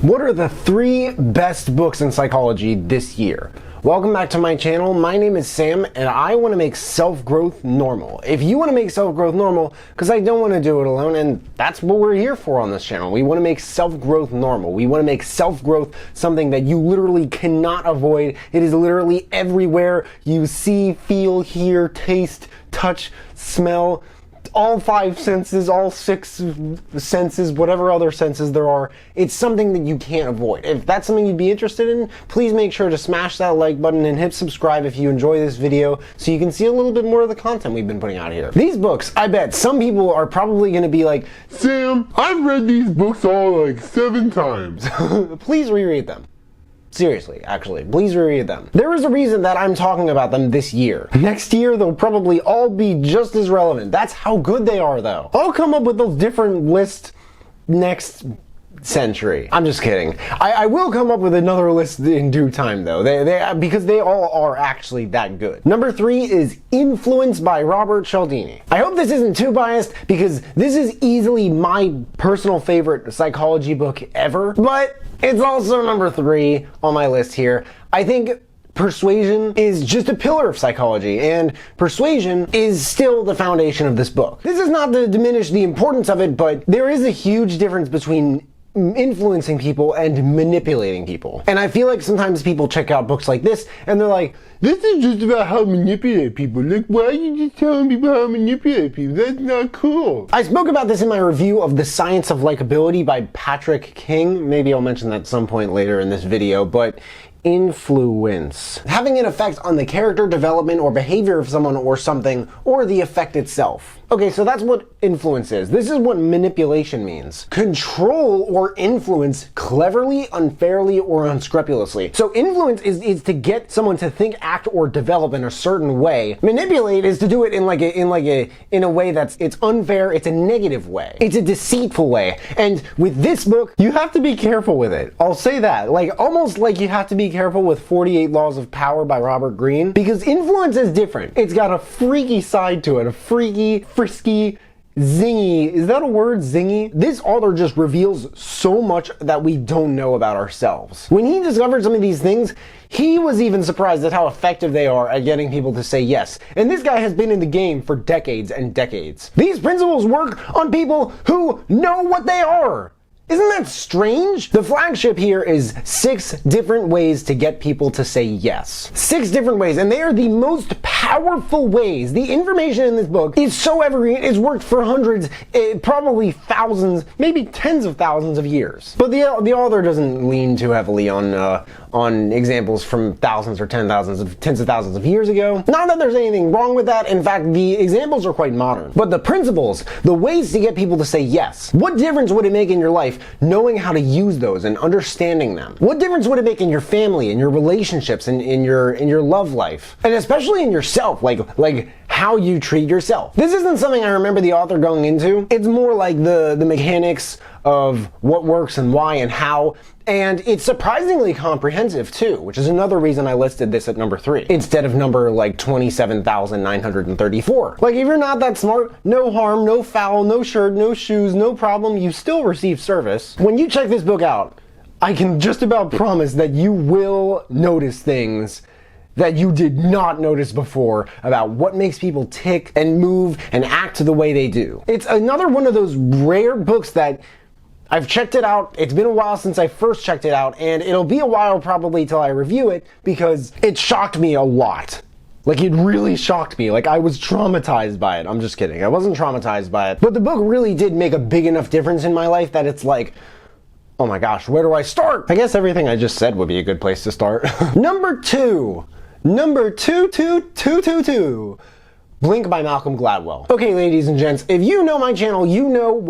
What are the 3 best books in psychology this year? Welcome back to my channel. My name is Sam and I want to make self-growth normal. If you want to make self-growth normal, because I don't want to do it alone, and that's what we're here for on this channel. We want to make self-growth normal. We want to make self-growth something that you literally cannot avoid. It is literally everywhere. You see, feel, hear, taste, touch, smell, all 5 senses, all 6 senses, whatever other senses there are. It's something that you can't avoid. If that's something you'd be interested in, please make sure to smash that like button and hit subscribe if you enjoy this video so you can see a little bit more of the content we've been putting out here. These books, I bet some people are probably going to be like, Sam, I've read these books all like 7 times. Please reread them. Seriously, actually, please reread them. There is a reason that I'm talking about them this year. Next year, they'll probably all be just as relevant. That's how good they are, though. I'll come up with those different lists next century. I'm just kidding. I will come up with another list in due time, though, because they all are actually that good. Number 3 is Influence by Robert Cialdini. I hope this isn't too biased, because this is easily my personal favorite psychology book ever, but it's also number 3 on my list here. I think Persuasion is just a pillar of psychology, and persuasion is still the foundation of this book. This is not to diminish the importance of it, but there is a huge difference between influencing people and manipulating people. And I feel like sometimes people check out books like this and they're like, this is just about how to manipulate people. Like, why are you just telling people how to manipulate people? That's not cool. I spoke about this in my review of The Science of Likability by Patrick King. Maybe I'll mention that at some point later in this video, but influence. Having an effect on the character development or behavior of someone or something, or the effect itself. Okay, so that's what influence is. This is what manipulation means. Control or influence cleverly, unfairly, or unscrupulously. So influence is to get someone to think, act, or develop in a certain way. Manipulate is to do it in a way it's unfair, it's a negative way. It's a deceitful way. And with this book, you have to be careful with it. I'll say that. Almost like you have to be careful with 48 Laws of Power by Robert Greene, because influence is different. It's got a freaky side to it, a freaky, frisky, zingy. Is that a word, zingy? This author just reveals so much that we don't know about ourselves. When he discovered some of these things, he was even surprised at how effective they are at getting people to say yes. And this guy has been in the game for decades and decades. These principles work on people who know what they are. Isn't that strange? The flagship here is 6 different ways to get people to say yes. 6 different ways, and they are the most powerful ways. The information in this book is so evergreen, it's worked for hundreds, probably thousands, maybe tens of thousands of years. But the author doesn't lean too heavily on examples from thousands or tens of thousands of years ago. Not that there's anything wrong with that. In fact, the examples are quite modern. But the principles, the ways to get people to say yes, what difference would it make in your life knowing how to use those and understanding them? What difference would it make in your family, in your relationships, in your love life? And especially in yourself, like how you treat yourself. This isn't something I remember the author going into. It's more like the mechanics of what works and why and how. And it's surprisingly comprehensive too, which is another reason I listed this at number 3 instead of number 27,934. If you're not that smart, no harm, no foul, no shirt, no shoes, no problem, you still receive service. When you check this book out, I can just about promise that you will notice things that you did not notice before about what makes people tick and move and act the way they do. It's another one of those rare books that I've checked it out. It's been a while since I first checked it out, and it'll be a while probably till I review it because it shocked me a lot. It really shocked me. I was traumatized by it. I'm just kidding. I wasn't traumatized by it. But the book really did make a big enough difference in my life that it's like, oh my gosh, where do I start? I guess everything I just said would be a good place to start. Number 2. Number 2. Blink by Malcolm Gladwell. Okay, ladies and gents, if you know my channel, you know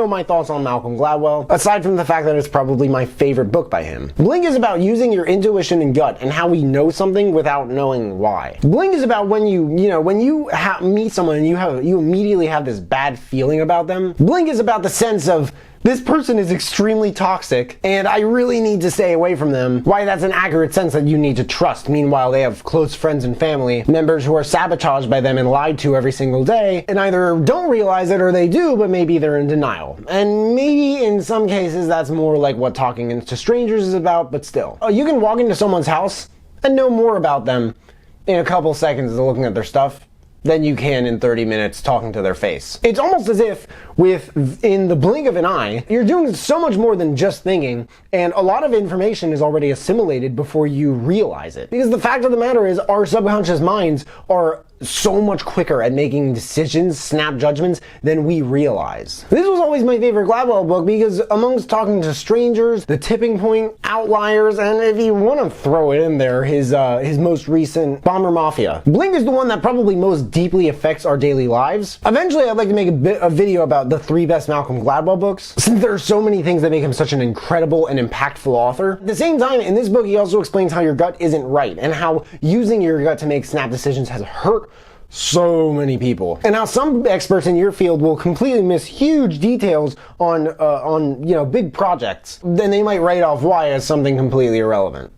my thoughts on Malcolm Gladwell, aside from the fact that it's probably my favorite book by him. Blink is about using your intuition and gut and how we know something without knowing why. Blink is about when you meet someone and you immediately have this bad feeling about them. Blink is about the sense of this person is extremely toxic and I really need to stay away from them. Why, that's an accurate sense that you need to trust. Meanwhile, they have close friends and family members who are sabotaged by them and lied to every single day, and either don't realize it or they do, but maybe they're in denial. And maybe in some cases that's more like what talking to strangers is about, but still. You can walk into someone's house and know more about them in a couple seconds of looking at their stuff than you can in 30 minutes talking to their face. It's almost as if in the blink of an eye, you're doing so much more than just thinking, and a lot of information is already assimilated before you realize it. Because the fact of the matter is, our subconscious minds are so much quicker at making decisions, snap judgments, than we realize. This was always my favorite Gladwell book because amongst talking to strangers, The Tipping Point, Outliers, and if you want to throw it in there, his most recent Bomber Mafia. Blink is the one that probably most deeply affects our daily lives. Eventually, I'd like to make a video about the 3 best Malcolm Gladwell books, since there are so many things that make him such an incredible and impactful author. At the same time, in this book, he also explains how your gut isn't right, and how using your gut to make snap decisions has hurt so many people, and how some experts in your field will completely miss huge details on big projects. Then they might write off why as something completely irrelevant.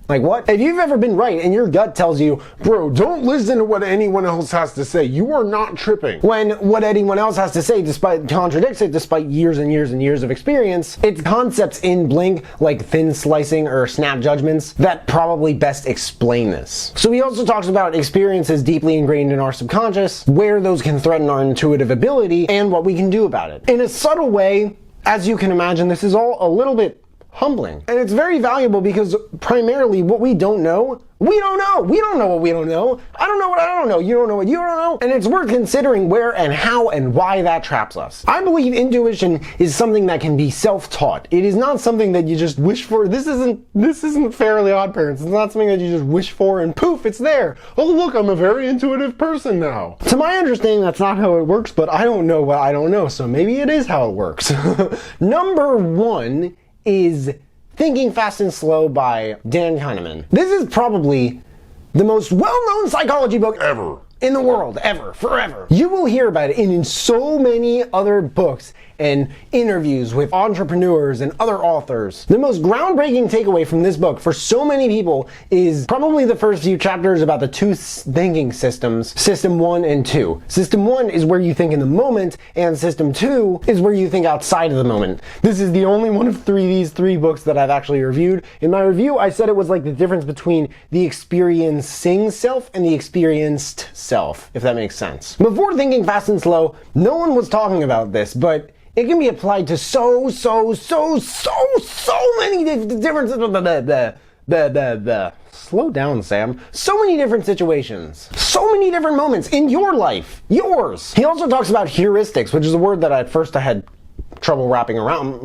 Like what? If you've ever been right and your gut tells you, bro, don't listen to what anyone else has to say, you are not tripping. When what anyone else has to say contradicts it despite years and years and years of experience, it's concepts in Blink like thin slicing or snap judgments that probably best explain this. So he also talks about experiences deeply ingrained in our subconscious, where those can threaten our intuitive ability, and what we can do about it. In a subtle way, as you can imagine, this is all a little bit humbling. And it's very valuable because primarily what we don't know, we don't know. We don't know what we don't know. I don't know what I don't know. You don't know what you don't know. And it's worth considering where and how and why that traps us. I believe intuition is something that can be self-taught. It is not something that you just wish for. This isn't Fairly Odd Parents. It's not something that you just wish for and poof, it's there. Oh look, I'm a very intuitive person now. To my understanding, that's not how it works, but I don't know what I don't know, so maybe it is how it works. Number 1 is Thinking Fast and Slow by Dan Kahneman. This is probably the most well-known psychology book ever. In the world, ever, forever. You will hear about it in so many other books and interviews with entrepreneurs and other authors. The most groundbreaking takeaway from this book for so many people is probably the first few chapters about the 2 thinking systems, System 1 and 2. System 1 is where you think in the moment, and System 2 is where you think outside of the moment. This is the only one of these 3 books that I've actually reviewed. In my review, I said it was like the difference between the experiencing self and the experienced self, if that makes sense. Before Thinking Fast and Slow, no one was talking about this, but it can be applied to so many different slow down, Sam. So many different situations. So many different moments in your life. Yours. He also talks about heuristics, which is a word that at first I had trouble wrapping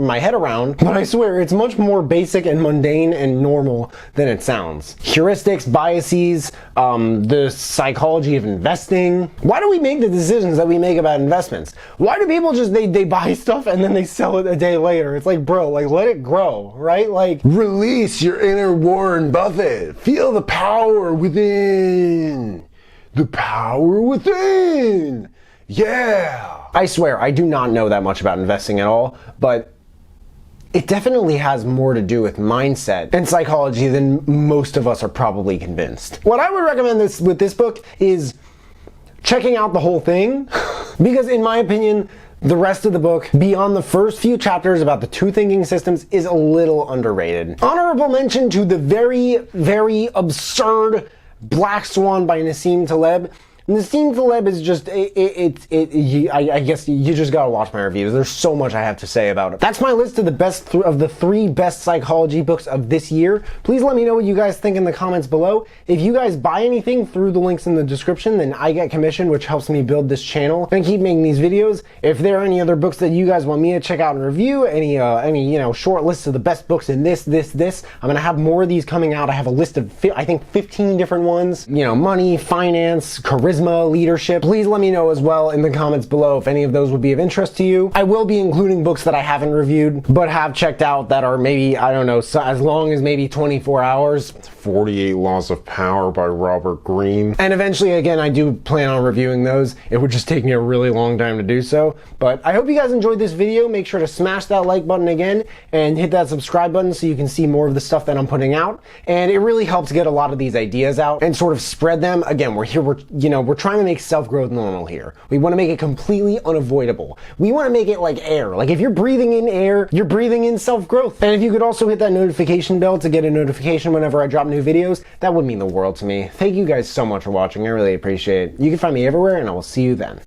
my head around, but I swear it's much more basic and mundane and normal than it sounds. Heuristics, biases, the psychology of investing. Why do we make the decisions that we make about investments? Why do people just, they buy stuff and then they sell it a day later? It's like, bro, like let it grow, right? Like release your inner Warren Buffett. Feel the power within. The power within. Yeah! I swear, I do not know that much about investing at all, but it definitely has more to do with mindset and psychology than most of us are probably convinced. What I would recommend with this book is checking out the whole thing, because in my opinion, the rest of the book, beyond the first few chapters about the 2 thinking systems, is a little underrated. Honorable mention to the very, very absurd Black Swan by Nassim Taleb. Nassim Taleb is just, I guess you just gotta watch my reviews. There's so much I have to say about it. That's my list of the 3 best psychology books of this year. Please let me know what you guys think in the comments below. If you guys buy anything through the links in the description, then I get commission, which helps me build this channel and keep making these videos. If there are any other books that you guys want me to check out and review, any short lists of the best books in this, I'm gonna have more of these coming out. I have a list of, I think, 15 different ones. Money, finance, charisma, charisma, leadership. Please let me know as well in the comments below if any of those would be of interest to you. I will be including books that I haven't reviewed, but have checked out that are maybe, I don't know, so as long as maybe 24 hours. 48 Laws of Power by Robert Greene. And eventually, again, I do plan on reviewing those. It would just take me a really long time to do so. But I hope you guys enjoyed this video. Make sure to smash that like button again and hit that subscribe button so you can see more of the stuff that I'm putting out. And it really helps get a lot of these ideas out and sort of spread them. Again, we're trying to make self-growth normal here. We want to make it completely unavoidable. We want to make it like air. Like if you're breathing in air, you're breathing in self-growth. And if you could also hit that notification bell to get a notification whenever I drop new videos, that would mean the world to me. Thank you guys so much for watching. I really appreciate it. You can find me everywhere, and I will see you then.